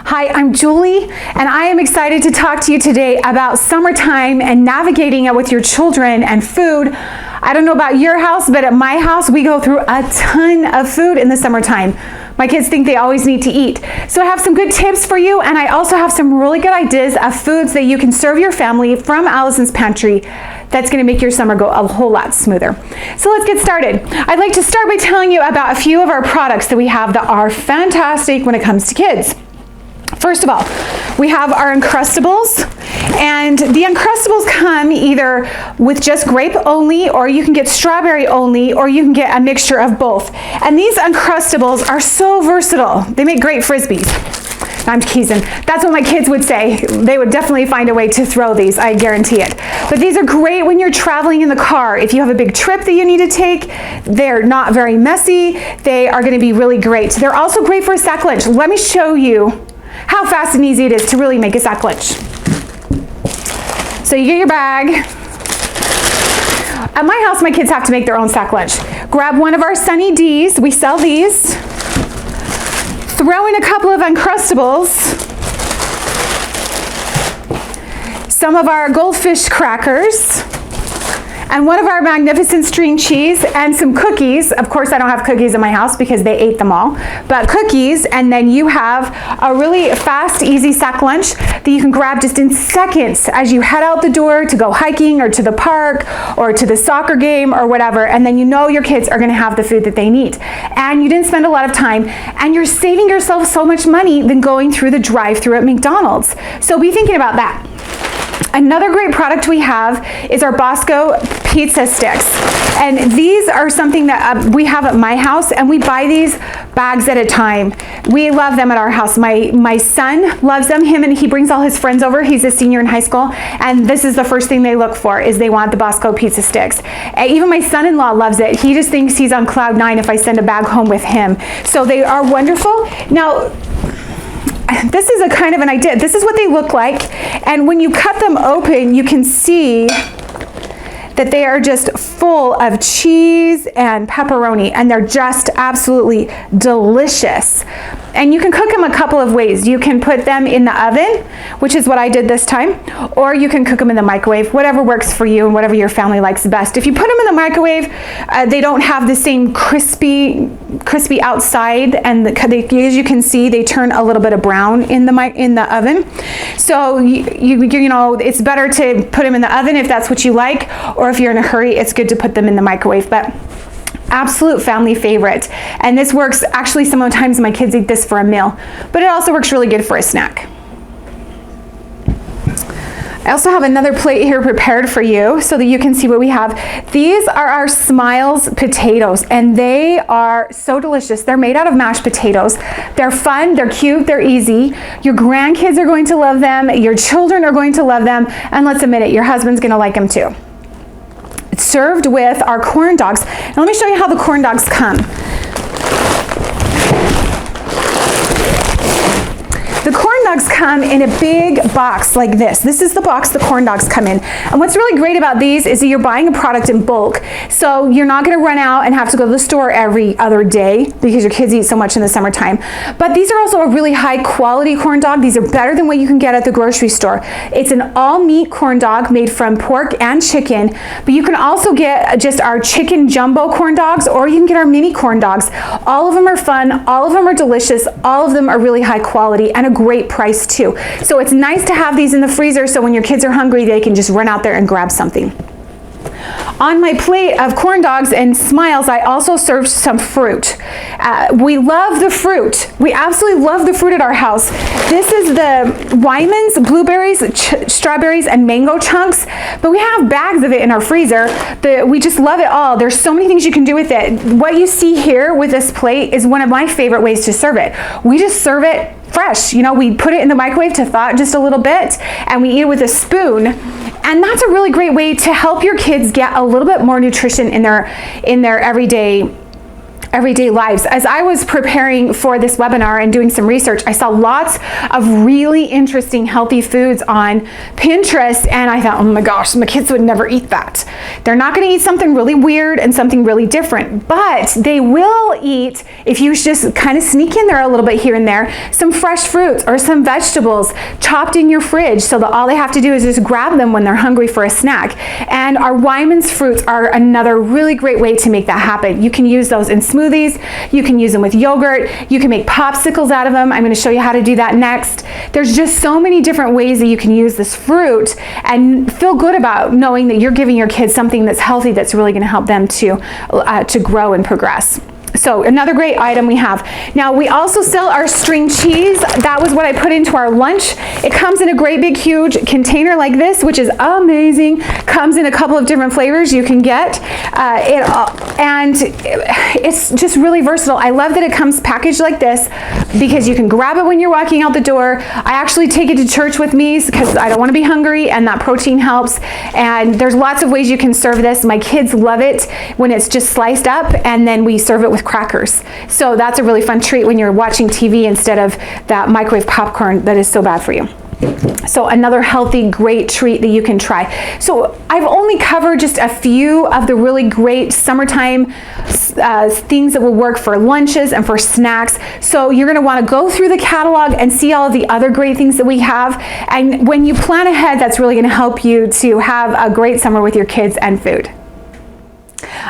Hi, I'm Julie, and I am excited to talk to you today about summertime and navigating it with your children and food. I don't know about your house, but at my house, we go through a ton of food in the summertime. My kids think they always need to eat. So I have some good tips for you, and I also have some really good ideas of foods that you can serve your family from Allison's Pantry that's gonna make your summer go a whole lot smoother. So let's get started. I'd like to start by telling you about a few of our products that we have that are fantastic when it comes to kids. First of all, we have our Uncrustables, and the Uncrustables come either with just grape only, or you can get strawberry only, or you can get a mixture of both. And these Uncrustables are so versatile. They make great Frisbees. I'm teasing. That's what my kids would say. They would definitely find a way to throw these, I guarantee it. But these are great when you're traveling in the car. If you have a big trip that you need to take, they're not very messy. They are gonna be really great. They're also great for a sack lunch. Let me show you how fast and easy it is to really make a sack lunch. So you get your bag. At my house, my kids have to make their own sack lunch. Grab one of our Sunny D's. We sell these. Throw in a couple of Uncrustables. Some of our Goldfish crackers. And one of our Magnificent String Cheese and some cookies. Of course, I don't have cookies in my house because they ate them all, but cookies, and then you have a really fast, easy sack lunch that you can grab just in seconds as you head out the door to go hiking or to the park or to the soccer game or whatever, and then you know your kids are gonna have the food that they need. And you didn't spend a lot of time, and you're saving yourself so much money than going through the drive-thru at McDonald's. So be thinking about that. Another great product we have is our Bosco pizza sticks. And these are something that we have at my house, and we buy these bags at a time. We love them at our house. My son loves them. He brings all his friends over. He's a senior in high school, and this is the first thing they look for, is they want the Bosco pizza sticks. And even my son-in-law loves it. He just thinks he's on cloud nine if I send a bag home with him. So they are wonderful. Now, this is a kind of an idea. This is what they look like, and when you cut them open, you can see that they are just full of cheese and pepperoni, and they're just absolutely delicious. And you can cook them a couple of ways. You can put them in the oven, which is what I did this time, or you can cook them in the microwave, whatever works for you and whatever your family likes best. If you put them in the microwave, they don't have the same crispy outside, and as you can see, they turn a little bit of brown in the oven. So you know, it's better to put them in the oven if that's what you like, or if you're in a hurry, it's good to put them in the microwave. But absolute family favorite. And this works, actually sometimes my kids eat this for a meal, but it also works really good for a snack. I also have another plate here prepared for you so that you can see what we have. These are our Smiles potatoes, and they are so delicious. They're made out of mashed potatoes. They're fun, they're cute, they're easy. Your grandkids are going to love them, your children are going to love them, and let's admit it, your husband's gonna like them too. It's served with our corn dogs. Now let me show you how the corn dogs come. The corn dogs come in a big box like this. This is the box the corn dogs come in. And what's really great about these is that you're buying a product in bulk. So you're not gonna run out and have to go to the store every other day because your kids eat so much in the summertime. But these are also a really high quality corn dog. These are better than what you can get at the grocery store. It's an all meat corn dog made from pork and chicken, but you can also get just our chicken jumbo corn dogs, or you can get our mini corn dogs. All of them are fun, all of them are delicious, all of them are really high quality and a great price too. So it's nice to have these in the freezer, so when your kids are hungry, they can just run out there and grab something. On my plate of corn dogs and Smiles, I also served some fruit. We love the fruit. We absolutely love the fruit at our house. This is the Wyman's blueberries, strawberries, and mango chunks, but we have bags of it in our freezer. We just love it all. There's so many things you can do with it. What you see here with this plate is one of my favorite ways to serve it. We just serve it fresh. You know, we put it in the microwave to thaw it just a little bit, and we eat it with a spoon. And that's a really great way to help your kids get a little bit more nutrition in their everyday everyday lives. As I was preparing for this webinar and doing some research, I saw lots of really interesting healthy foods on Pinterest, and I thought, oh my gosh, my kids would never eat that. They're not going to eat something really weird and something really different, but they will eat, if you just kind of sneak in there a little bit here and there, some fresh fruits or some vegetables chopped in your fridge, so that all they have to do is just grab them when they're hungry for a snack. And our Wyman's fruits are another really great way to make that happen. You can use those in smoothies, you can use them with yogurt, you can make popsicles out of them. I'm going to show you how to do that next. There's just so many different ways that you can use this fruit and feel good about knowing that you're giving your kids something that's healthy, that's really going to help them to grow and progress. So another great item we have. Now we also sell our string cheese. That was what I put into our lunch. It comes in a great big huge container like this, which is amazing. Comes in a couple of different flavors you can get. And it's just really versatile. I love that it comes packaged like this because you can grab it when you're walking out the door. I actually take it to church with me because I don't want to be hungry, and that protein helps. And there's lots of ways you can serve this. My kids love it when it's just sliced up, and then we serve it with crackers. So that's a really fun treat when you're watching TV instead of that microwave popcorn that is so bad for you. So another healthy, great treat that you can try. So I've only covered just a few of the really great summertime things that will work for lunches and for snacks. So you're going to want to go through the catalog and see all of the other great things that we have. And when you plan ahead, that's really going to help you to have a great summer with your kids and food.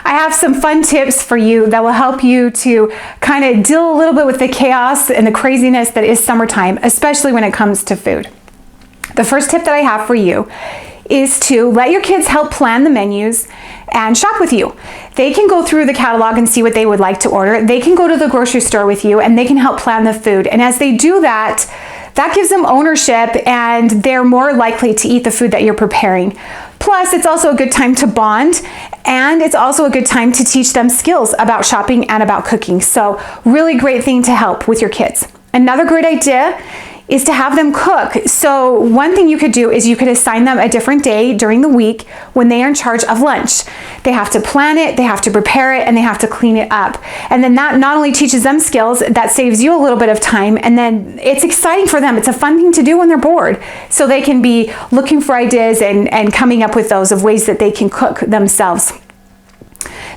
I have some fun tips for you that will help you to kind of deal a little bit with the chaos and the craziness that is summertime, especially when it comes to food. The first tip that I have for you is to let your kids help plan the menus and shop with you. They can go through the catalog and see what they would like to order. They can go to the grocery store with you, and they can help plan the food. And as they do that, that gives them ownership, and they're more likely to eat the food that you're preparing. Plus, it's also a good time to bond, and it's also a good time to teach them skills about shopping and about cooking. So really great thing to help with your kids. Another great idea is to have them cook. So one thing you could do is you could assign them a different day during the week when they are in charge of lunch. They have to plan it, they have to prepare it, and they have to clean it up. And then that not only teaches them skills, that saves you a little bit of time, and then it's exciting for them. It's a fun thing to do when they're bored. So they can be looking for ideas and coming up with those of ways that they can cook themselves.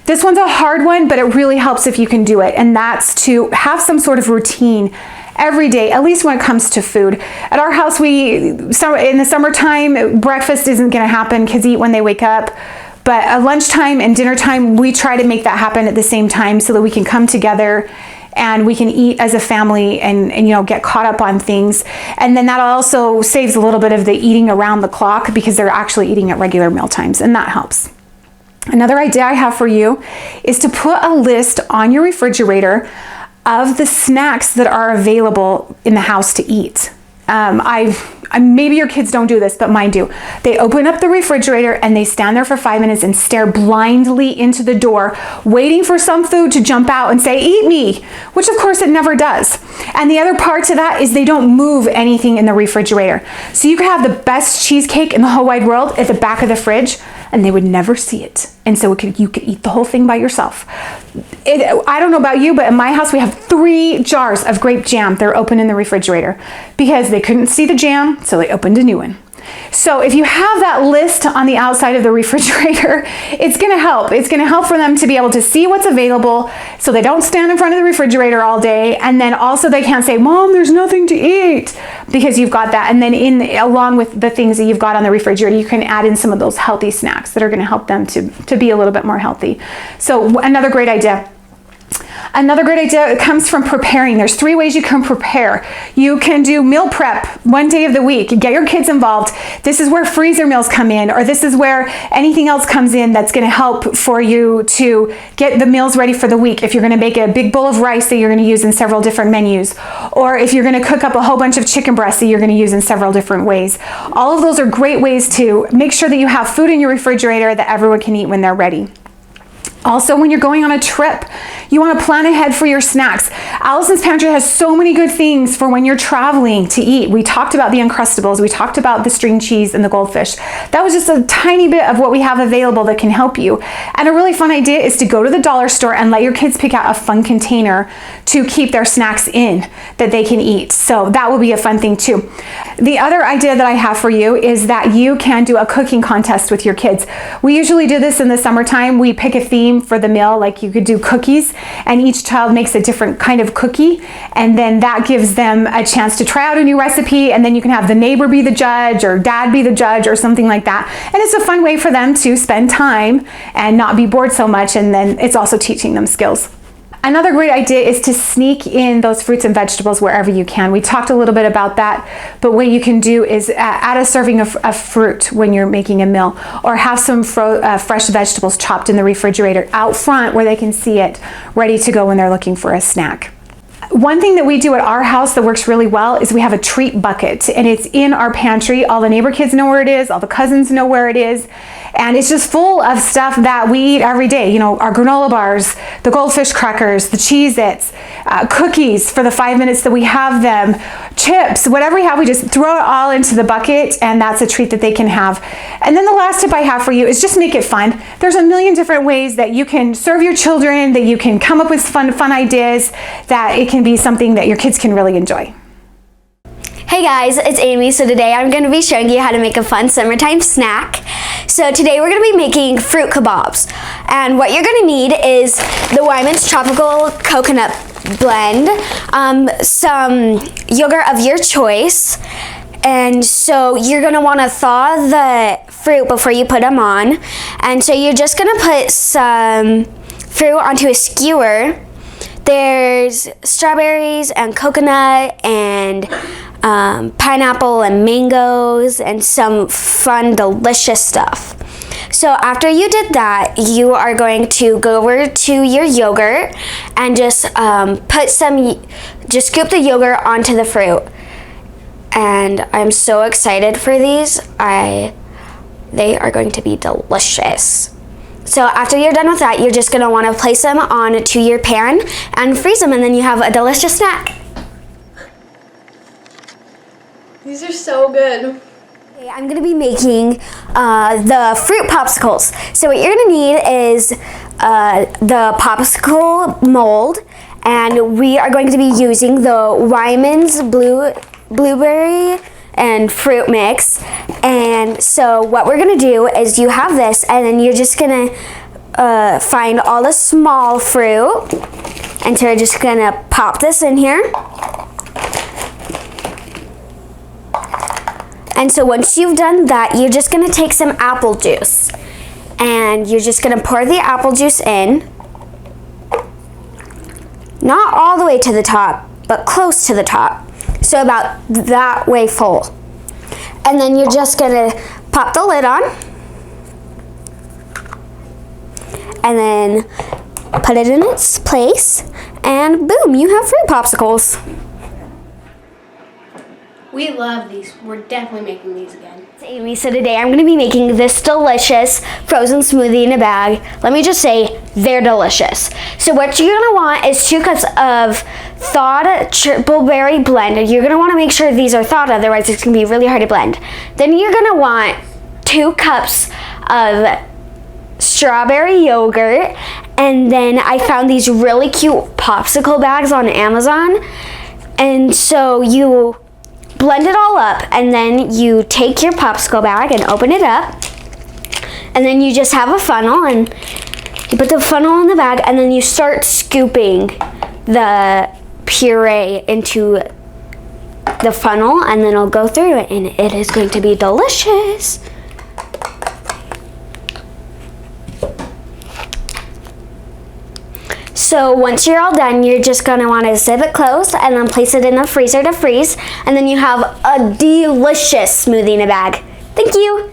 This one's a hard one, but it really helps if you can do it, and that's to have some sort of routine every day, at least when it comes to food. At our house, in the summertime, breakfast isn't going to happen. Kids eat when they wake up. But at lunchtime and dinner time, we try to make that happen at the same time so that we can come together and we can eat as a family and get caught up on things. And then that also saves a little bit of the eating around the clock because they're actually eating at regular meal times, and that helps. Another idea I have for you is to put a list on your refrigerator of the snacks that are available in the house to eat. Maybe your kids don't do this, but mine do. They open up the refrigerator and they stand there for 5 minutes and stare blindly into the door, waiting for some food to jump out and say, "Eat me," which of course it never does. And the other part to that is they don't move anything in the refrigerator. So you could have the best cheesecake in the whole wide world at the back of the fridge, and they would never see it. And so you could eat the whole thing by yourself. I don't know about you, but in my house we have 3 jars of grape jam that are open in the refrigerator because they couldn't see the jam, so they opened a new one. So if you have that list on the outside of the refrigerator, it's going to help. It's going to help for them to be able to see what's available so they don't stand in front of the refrigerator all day. And then also they can't say, "Mom, there's nothing to eat," because you've got that. And then along with the things that you've got on the refrigerator, you can add in some of those healthy snacks that are going to help them to be a little bit more healthy. So another great idea. Another great idea comes from preparing. There's 3 ways you can prepare. You can do meal prep one day of the week. Get your kids involved. This is where freezer meals come in, or this is where anything else comes in that's going to help for you to get the meals ready for the week. If you're going to make a big bowl of rice that you're going to use in several different menus, or if you're going to cook up a whole bunch of chicken breasts that you're going to use in several different ways. All of those are great ways to make sure that you have food in your refrigerator that everyone can eat when they're ready. Also, when you're going on a trip, You want to plan ahead for your snacks. Allison's Pantry has so many good things for when you're traveling to eat. We talked about the Uncrustables, we talked about the string cheese and the goldfish. That was just a tiny bit of what we have available that can help you. And a really fun idea is to go to the dollar store and let your kids pick out a fun container to keep their snacks in that they can eat. So that will be a fun thing too. The other idea that I have for you is that you can do a cooking contest with your kids. We usually do this in the summertime. We pick a theme for the meal, like you could do cookies, and each child makes a different kind of cookie, and then that gives them a chance to try out a new recipe, and then you can have the neighbor be the judge or dad be the judge or something like that. And it's a fun way for them to spend time and not be bored so much, and then it's also teaching them skills. Another great idea is to sneak in those fruits and vegetables wherever you can. We talked a little bit about that, but what you can do is add a serving of fruit when you're making a meal, or have some fresh vegetables chopped in the refrigerator out front where they can see it, ready to go when they're looking for a snack. One thing that we do at our house that works really well is we have a treat bucket, and it's in our pantry. All the neighbor kids know where it is, all the cousins know where it is, and it's just full of stuff that we eat every day. You know, our granola bars, the goldfish crackers, the Cheez-Its, cookies for the 5 minutes that we have them, chips, whatever we have, we just throw it all into the bucket, and that's a treat that they can have. And then the last tip I have for you is just make it fun. There's a million different ways that you can serve your children, that you can come up with fun ideas, that it can be something that your kids can really enjoy. Hey guys, it's Amy. So today I'm going to be showing you how to make a fun summertime snack. So today we're going to be making fruit kebabs. And what you're going to need is the Wyman's Tropical Coconut Blend, some yogurt of your choice, and so you're going to want to thaw the fruit before you put them on. And so you're just going to put some fruit onto a skewer. There's strawberries and coconut and pineapple and mangoes and some fun, delicious stuff. So after you did that, you are going to go over to your yogurt and just scoop the yogurt onto the fruit. And I'm so excited for these. They are going to be delicious. So after you're done with that, you're just gonna wanna place them onto your pan and freeze them, and then you have a delicious snack. These are so good. Okay, I'm gonna be making the fruit popsicles. So what you're gonna need is the popsicle mold, and we are going to be using the Wyman's blueberry and fruit mix. And so what we're gonna do is you have this, and then you're just gonna find all the small fruit, and so we're just gonna pop this in here. And so once you've done that, you're just gonna take some apple juice, and you're just gonna pour the apple juice in, not all the way to the top, but close to the top. So about that way full. And then you're just gonna pop the lid on, and then put it in its place, and boom, you have fruit popsicles. We love these. We're definitely making these again. It's Amy. So today I'm gonna be making this delicious frozen smoothie in a bag. Let me just say, they're delicious. So what you're gonna want is 2 cups of thawed triple berry blend. You're gonna wanna make sure these are thawed, otherwise it's gonna be really hard to blend. Then you're gonna want 2 cups of strawberry yogurt, and then I found these really cute popsicle bags on Amazon. And so you blend it all up, and then you take your popsicle bag and open it up, and then you just have a funnel, and you put the funnel in the bag, and then you start scooping the puree into the funnel, and then it'll go through it, and it is going to be delicious. So once you're all done, you're just gonna wanna zip it closed and then place it in the freezer to freeze, and then you have a delicious smoothie in a bag. Thank you.